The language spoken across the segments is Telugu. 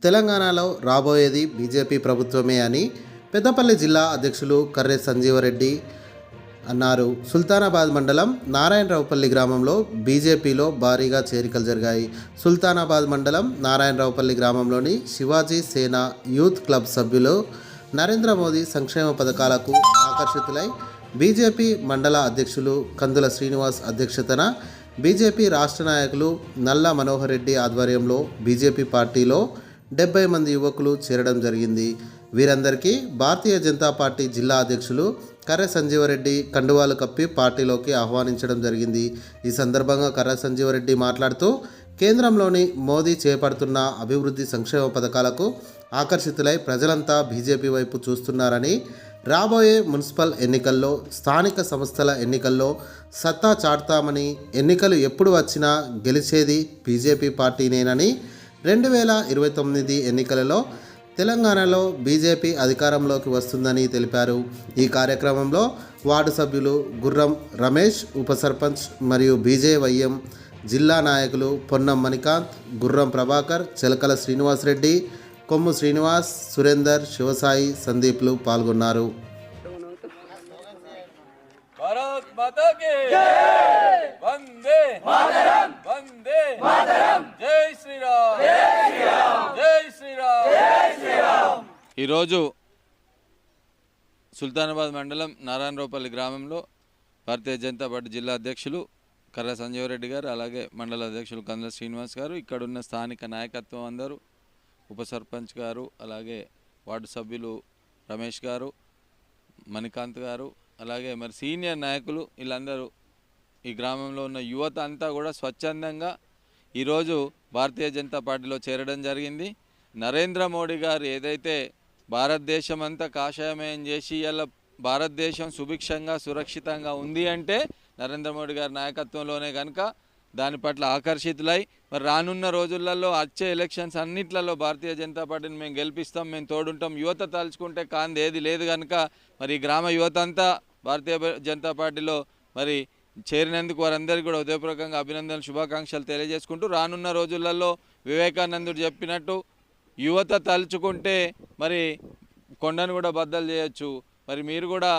తెలంగాణలో రాబోయేది బీజేపీ ప్రభుత్వమే అని పెద్దపల్లి జిల్లా అధ్యక్షులు కర్రె సంజీవరెడ్డి అన్నారు. సుల్తానాబాద్ మండలం నారాయణరావుపల్లి గ్రామంలో బీజేపీలో భారీగా చేరికలు జరిగాయి. సుల్తానాబాద్ మండలం నారాయణరావుపల్లి గ్రామంలోని శివాజీ సేన యూత్ క్లబ్ సభ్యులు నరేంద్ర మోదీ సంక్షేమ పథకాలకు ఆకర్షితులై బీజేపీ మండల అధ్యక్షులు కందుల శ్రీనివాస్ అధ్యక్షతన బీజేపీ రాష్ట్ర నాయకులు నల్ల మనోహర్ రెడ్డి ఆధ్వర్యంలో బీజేపీ పార్టీలో 70 మంది యువకులు చేరడం జరిగింది. వీరందరికీ భారతీయ జనతా పార్టీ జిల్లా అధ్యక్షులు కర్రె సంజీవరెడ్డి కండువాలు కప్పి పార్టీలోకి ఆహ్వానించడం జరిగింది. ఈ సందర్భంగా కర్రె సంజీవరెడ్డి మాట్లాడుతూ కేంద్రంలోని మోదీ చేపడుతున్న అభివృద్ధి సంక్షేమ పథకాలకు ఆకర్షితులై ప్రజలంతా బీజేపీ వైపు చూస్తున్నారని, రాబోయే మున్సిపల్ ఎన్నికల్లో, స్థానిక సంస్థల ఎన్నికల్లో సత్తా చాటుతామని, ఎన్నికలు ఎప్పుడు వచ్చినా గెలిచేది బీజేపీ పార్టీనేనని, 2029 ఎన్నికలలో తెలంగాణలో బీజేపీ అధికారంలోకి వస్తుందని తెలిపారు. ఈ కార్యక్రమంలో వార్డు సభ్యులు గుర్రం రమేష్, ఉప సర్పంచ్ మరియు బీజేవైఎం జిల్లా నాయకులు పొన్నం మణికాంత్, గుర్రం ప్రభాకర్, చిలకల శ్రీనివాసరెడ్డి, కొమ్ము శ్రీనివాస్, సురేందర్, శివసాయి, సందీప్లు పాల్గొన్నారు. భారత్ మాతా కీ జై, వందే మాతరం, వందే మాతరం, జై శ్రీరామ్, జై శ్రీరామ్, జై శ్రీరామ్, జై శ్రీరామ్. ఈరోజు సుల్తానాబాద్ మండలం నారాయణరావుపల్లి గ్రామంలో భారతీయ జనతా పార్టీ జిల్లా అధ్యక్షులు కర్రె సంజీవరెడ్డి గారు, అలాగే మండల అధ్యక్షులు కందుల శ్రీనివాస్ గారు, ఇక్కడున్న స్థానిక నాయకత్వం అందరూ, ఉప సర్పంచ్ గారు, అలాగే వార్డు సభ్యులు రమేష్ గారు, మణికాంత్ గారు, అలాగే మరి సీనియర్ నాయకులు, వీళ్ళందరూ ఈ గ్రామంలో ఉన్న యువత అంతా కూడా స్వచ్ఛందంగా ఈరోజు భారతీయ జనతా పార్టీలో చేరడం జరిగింది. నరేంద్ర మోడీ గారు ఏదైతే భారతదేశం అంతా కాషాయమయం చేసి ఇలా భారతదేశం సుభిక్షంగా సురక్షితంగా ఉంది అంటే నరేంద్ర మోడీ గారి నాయకత్వంలోనే కనుక దాని పట్ల ఆకర్షితులై మరి రానున్న రోజులలో వచ్చే ఎలక్షన్స్ అన్నిట్లలో భారతీయ జనతా పార్టీని మేము గెలిపిస్తాం, మేము తోడుంటాం, యువత తలుచుకుంటే కాంది ఏది లేదు కనుక మరి గ్రామ యువత అంతా భారతీయ జనతా పార్టీలో మరి చేరినందుకు వారందరికీ కూడా హృదయపూర్వకంగా అభినందనలు, శుభాకాంక్షలు తెలియజేసుకుంటూ రానున్న రోజులలో వివేకానందుడు చెప్పినట్టు యువత తలుచుకుంటే మరి కొండను కూడా బద్దలు చేయొచ్చు. మరి మీరు కూడా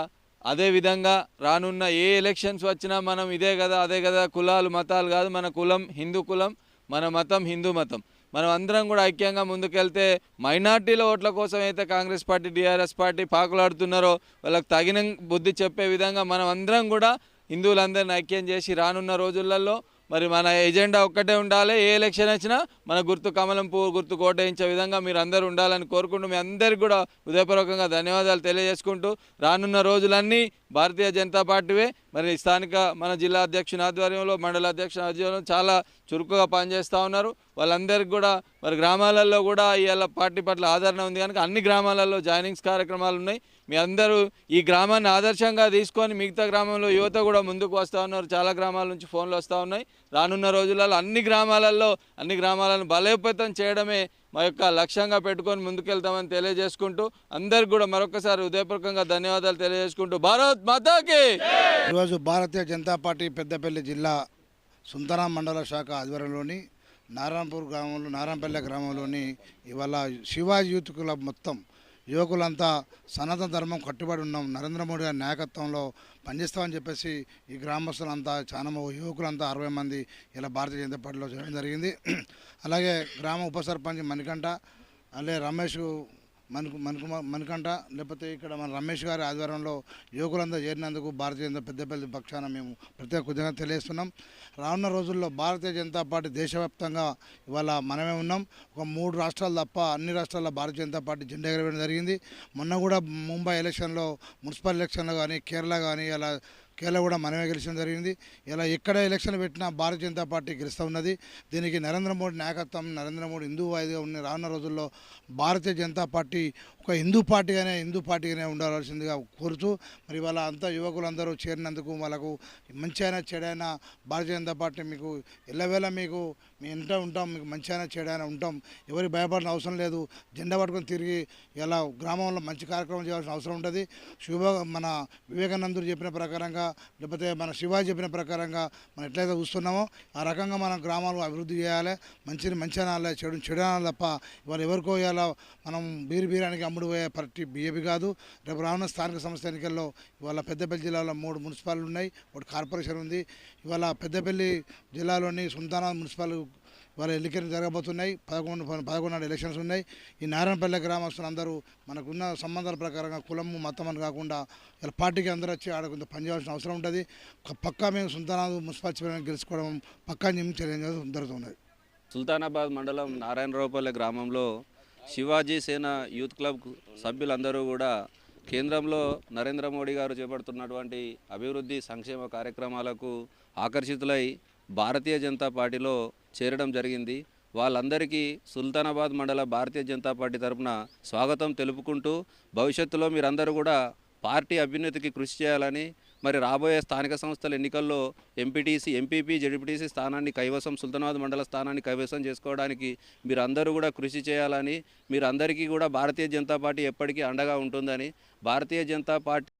అదేవిధంగా రానున్న ఏ ఎలక్షన్స్ వచ్చినా మనం ఇదే కదా అదే కదా, కులాలు మతాలు కాదు, మన కులం హిందూ కులం, మన మతం హిందూ మతం, మనం అందరం కూడా ఐక్యంగా ముందుకెళ్తే మైనార్టీల ఓట్ల కోసం అయితే కాంగ్రెస్ పార్టీ టీఆర్ఎస్ పార్టీ పాకులాడుతున్నారో వాళ్ళకి తగిన బుద్ధి చెప్పే విధంగా మనం అందరం కూడా హిందువులందరిని ఐక్యం చేసి రానున్న రోజులలో మరి మన ఎజెండా ఒక్కటే ఉండాలి. ఏ ఎలక్షన్ వచ్చినా మన గుర్తు కమలం పువ్వు గుర్తు కోటయించే విధంగా మీరు అందరూ ఉండాలని కోరుకుంటూ మీ అందరికీ కూడా హృదయపూర్వకంగా ధన్యవాదాలు తెలియజేసుకుంటూ రానున్న రోజులన్నీ భారతీయ జనతా పార్టీవే. మరి స్థానిక మన జిల్లా అధ్యక్షుని ఆధ్వర్యంలో, మండల అధ్యక్షుని ఆధ్వర్యంలో చాలా చురుకుగా పనిచేస్తూ ఉన్నారు. వాళ్ళందరికీ కూడా మరి గ్రామాలలో కూడా ఇవాళ పార్టీ పట్ల ఆదరణ ఉంది కనుక అన్ని గ్రామాలలో జాయినింగ్స్ కార్యక్రమాలు ఉన్నాయి. మీ అందరూ ఈ గ్రామాన్ని ఆదర్శంగా తీసుకొని మిగతా గ్రామంలో యువత కూడా ముందుకు వస్తూ ఉన్నారు. చాలా గ్రామాల నుంచి ఫోన్లు వస్తూ ఉన్నాయి. రానున్న రోజులలో అన్ని గ్రామాలను బలోపేతం చేయడమే మా యొక్క లక్ష్యంగా పెట్టుకొని ముందుకెళ్తామని తెలియజేసుకుంటూ అందరికి కూడా మరొకసారి హృదయపూర్వకంగా ధన్యవాదాలు తెలియజేసుకుంటూ భారత్ మాతాకి. ఈరోజు భారతీయ జనతా పార్టీ పెద్దపల్లి జిల్లా సుందరా మండల శాఖ ఆధ్వర్యంలోని నారాయణపల్లె గ్రామంలోని ఇవాళ శివాజీ యూత్ క్లబ్ మొత్తం యువకులంతా సనాతన ధర్మం కట్టుబడి ఉన్నాం, నరేంద్ర మోడీ గారి నాయకత్వంలో పనిచేస్తామని చెప్పేసి ఈ గ్రామస్తులంతా చాలా యువకులంతా 60 మంది ఇలా భారతీయ జనతా పార్టీలో చేయడం జరిగింది. అలాగే గ్రామ ఉప సర్పంచ్ మణికంఠ, అలాగే రమేష్ మణికంఠ, లేకపోతే ఇక్కడ మన రమేష్ గారి ఆధ్వర్యంలో యువకులంతా చేరినందుకు భారతీయ జనతా పెద్దపల్లి పక్షాన మేము ప్రత్యేక కృతజ్ఞత తెలియజేస్తున్నాం. రానున్న రోజుల్లో భారతీయ జనతా పార్టీ దేశవ్యాప్తంగా ఇవాళ మనమే ఉన్నాం. ఒక 3 రాష్ట్రాలు తప్ప అన్ని రాష్ట్రాల్లో భారతీయ జనతా పార్టీ జెండా ఎగరవేయడం జరిగింది. మొన్న కూడా ముంబై ఎలక్షన్లో, మున్సిపల్ ఎలక్షన్లో కానీ, కేరళ కానీ ఇలా కేరళ కూడా మనమే గెలిచడం జరిగింది. ఇలా ఎక్కడ ఎలక్షన్ పెట్టినా భారతీయ జనతా పార్టీ గెలుస్తూ ఉన్నది. దీనికి నరేంద్ర మోడీ నాయకత్వం, నరేంద్ర మోడీ హిందూ వాయిదిగా ఉన్న రానున్న రోజుల్లో భారతీయ జనతా పార్టీ ఒక ఒక హిందూ పార్టీగానే ఉండాల్సిందిగా కోరుతూ మరి వాళ్ళ అంతా యువకులందరూ చేరినందుకు వాళ్ళకు మంచి అయినా చెడైనా భారతీయ జనతా పార్టీ మీకు ఎల్లవేళ మీకు మీ ఇంట ఉంటాం, మీకు మంచి అయినా చెడైనా ఉంటాం. ఎవరికి భయపడిన అవసరం లేదు. జెండా పట్టుకొని తిరిగి ఇలా గ్రామంలో మంచి కార్యక్రమం చేయాల్సిన అవసరం ఉంటుంది. మన వివేకానందుడు చెప్పిన ప్రకారంగా లేకపోతే మన శివాజీ చెప్పిన ప్రకారంగా మనం ఎట్లయితే చూస్తున్నామో ఆ రకంగా మనం గ్రామాలు అభివృద్ధి చేయాలి. మంచి అనాలి, చెడు అనాలి తప్ప ఇవాళ ఎవరికో ఇలా మనం బీరానికి అమ్ముడు పోయే పార్టీ బీజేపీ కాదు. రేపు రానున్న స్థానిక సంస్థ ఎన్నికల్లో ఇవాళ పెద్దపల్లి జిల్లాలో 3 మున్సిపాలిటీలు ఉన్నాయి, 1 కార్పొరేషన్ ఉంది. ఇవాళ పెద్దపల్లి జిల్లాలోని సుల్తానా మున్సిపల్ వాళ్ళ ఎన్నికలు జరగబోతున్నాయి. 11 నాడు ఎలక్షన్స్ ఉన్నాయి. ఈ నారాయణపల్లె గ్రామస్తులందరూ మనకున్న సంబంధాల ప్రకారంగా కులము మతం అని కాకుండా ఇలా పార్టీకి అందరూ వచ్చి ఆడ కొంత పనిచేయాల్సిన అవసరం ఉంటుంది. పక్కా మేము సుల్తానాబాద్ మున్సిపాలిటీ గెలుచుకోవడం పక్కా ఛాలెంజ్ జరుగుతున్నది. సుల్తానాబాద్ మండలం నారాయణరావుపల్లె గ్రామంలో శివాజీ సేన యూత్ క్లబ్ సభ్యులందరూ కూడా కేంద్రంలో నరేంద్ర మోడీ గారు చేపడుతున్నటువంటి అభివృద్ధి సంక్షేమ కార్యక్రమాలకు ఆకర్షితులై భారతీయ జనతా పార్టీలో చేరడం జరిగింది. వాళ్ళందరికీ సుల్తానాబాద్ మండల భారతీయ జనతా పార్టీ తరఫున స్వాగతం తెలుపుకుంటూ భవిష్యత్తులో మీరందరూ కూడా పార్టీ అభ్యున్నతికి కృషి చేయాలని, మరి రాబోయే స్థానిక సంస్థల ఎన్నికల్లో ఎంపీటీసీ, ఎంపీపీ, జెడ్పీటీసీ స్థానాన్ని కైవసం, సుల్తానాబాద్ మండల స్థానాన్ని కైవసం చేసుకోవడానికి మీరందరూ కూడా కృషి చేయాలని, మీరందరికీ కూడా భారతీయ జనతా పార్టీ ఎప్పటికీ అండగా ఉంటుందని, భారతీయ జనతా పార్టీ